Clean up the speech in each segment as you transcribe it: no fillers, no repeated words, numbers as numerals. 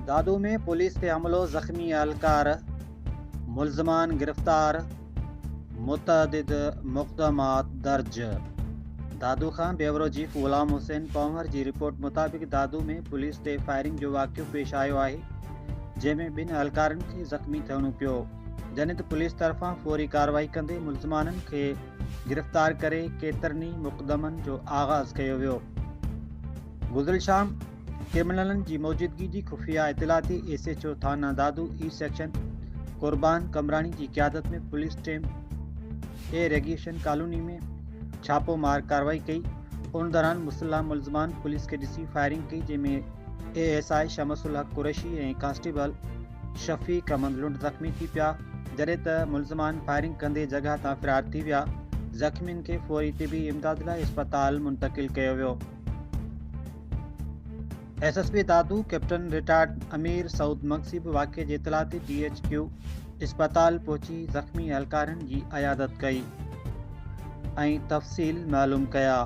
दादू में पुलिस ते हमलो, जख्मी एहलकार, मुल्ज़मान गिरफ्तार, मुतअद्दिद मुक़दमात दर्ज। दादू खां ब्यूरो चीफ ग़ुलाम हुसैन पंवर जी रिपोर्ट मुताबिक़ दादू में पुलिस ते फायरिंग जो वाक़ियो पेश आयो आहे, जंहिंमें 2 एहलकारनि खे ज़ख़्मी थियणो पियो। जॾहिं त पुलिस तरफ़ां फौरी कार्रवाई कंदे मुल्ज़माननि खे गिरफ़्तार करे केतिरनि मुक़दमनि जो आगाज़ कयो वियो। गुज़िरियल शाम क्रिमिनलनि जी मौजूदगी जी खुफ़िया इतिलाती SHO थाना दादू ईस्ट सेक्शन क़ुर्बान कमरानी जी क़यादत में पुलिस टीम रेगिएशन कॉलोनी में छापो मार कार्रवाई कई। उन दौरान मुसल्ह मुल्ज़मान पुलिस के ॾिसी फायरिंग कई, जंहिंमें ASI शमसुल हक़ कुरैशी ऐं कांस्टेबल शफ़ीक़ अहमद लुंड ज़ख़्मी थी पिया, जॾहिं त मुल्ज़मान फायरिंग कंदे जॻह तां फ़रार थी विया। ज़ख़्मियुनि खे फ़ौरी तिबी इमदाद लाइ इस्पताल मुंतक़िल कयो वियो। SSP दादू कैप्टन रिटायर्ड अमीर सऊद मक़सीब वाक़िए जी इतला ते DHQ इस्पताल पहुची ज़ख़्मी एहलकारनि जी अयादत कई ऐं तफ़सील मालूम कया।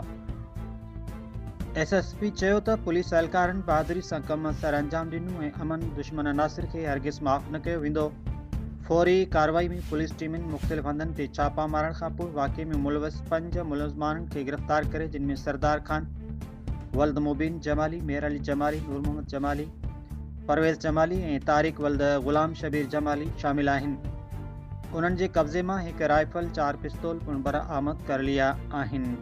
SSP चयो त पुलिस एहलकारनि बहादुरी सां कम सर अंजाम ॾिनो ऐं अमन दुश्मन अनासिर खे हरगिज़ माफ़ न कयो वेंदो। फौरी कार्रवाई में पुलिस टीमुनि मुख़्तलिफ़ हंधनि ते छापा मारण खां पोइ वाक़िए में मुलविस 5 मुल्ज़माननि खे गिरफ़्तार करे, जिन में सरदार खान, वल्द मुबीन जमाली, मेहर अली जमाली, नूर मोहम्मद जमाली, परवेज़ जमाली ऐं तारिक वल्द ग़ुलाम शबीर जमाली शामिल आहिनि। उन्हनि जे कब्ज़े मां 1 राइफल, 4 पिस्तौल पिणु बरामद कर लिया आहिनि।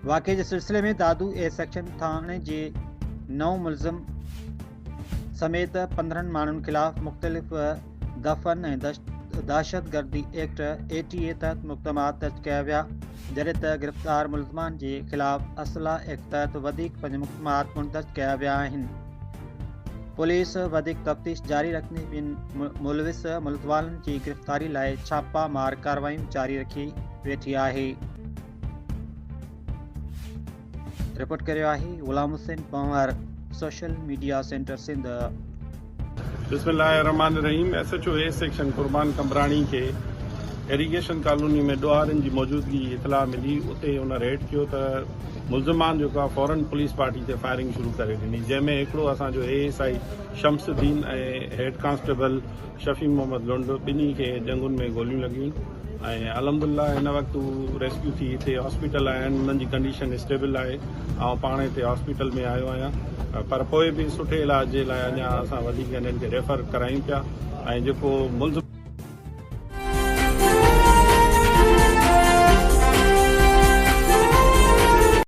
वाक़िए जे सिलसिले में दादू A सेक्शन थाणे जे 9 मुल्ज़िम समेत 15 माण्हुनि ख़िलाफ़ मुख़्तलिफ़ दफ़न ऐं दहशतगर्दी एक्ट ATA तहत मुक़दमात दर्ज कया विया, जॾहिं त गिरफ़्तार मुल्ज़मान जे ख़िलाफ़ असला एक्ट तहत वधीक 5 मुक़दमात दर्ज कया विया आहिनि। पुलिस वधीक तफ़्तीश जारी रखंदे ॿिनि मुलविस मुल्ज़माननि जी गिरफ़्तारी लाइ छापा मार कार्रवाइयूं जारी रखी वेठी आहे। रिपोर्ट करियो आहे Ghulam Hussain Panwar, social media centre Sindh. बिस्मिल्लाहिर्रहमानिर्रहीम। SHO A section Qurban Kamrani के इरीगेशन कॉलोनी में ॾोहारनि जी मौजूदगी इतला मिली। उते उन रेड कियो त मुल्ज़मान जेको आहे फ़ौरन पुलिस पार्टी ते फायरिंग शुरू करे ॾिनी, जंहिंमें हिकिड़ो असांजो ASI शमसुद्दीन ऐं हेड कांस्टेबल शफ़ीक़ मोहम्मद लुंड ॿिन्ही खे जंगुनि में गोलियूं लॻियूं ऐं अल्हम्दुलिल्लाह हिन वक़्तु रेस्क्यू थी हिते हॉस्पिटल आहिनि। उन्हनि जी कंडीशन स्टेबल आहे। ऐं पाण हिते हॉस्पिटल में आयो आहियां, पर पोइ बि सुठे इलाज जे लाइ अञा असां वधीक हिननि खे रेफर करायूं पिया। ऐं जेको मुल्ज़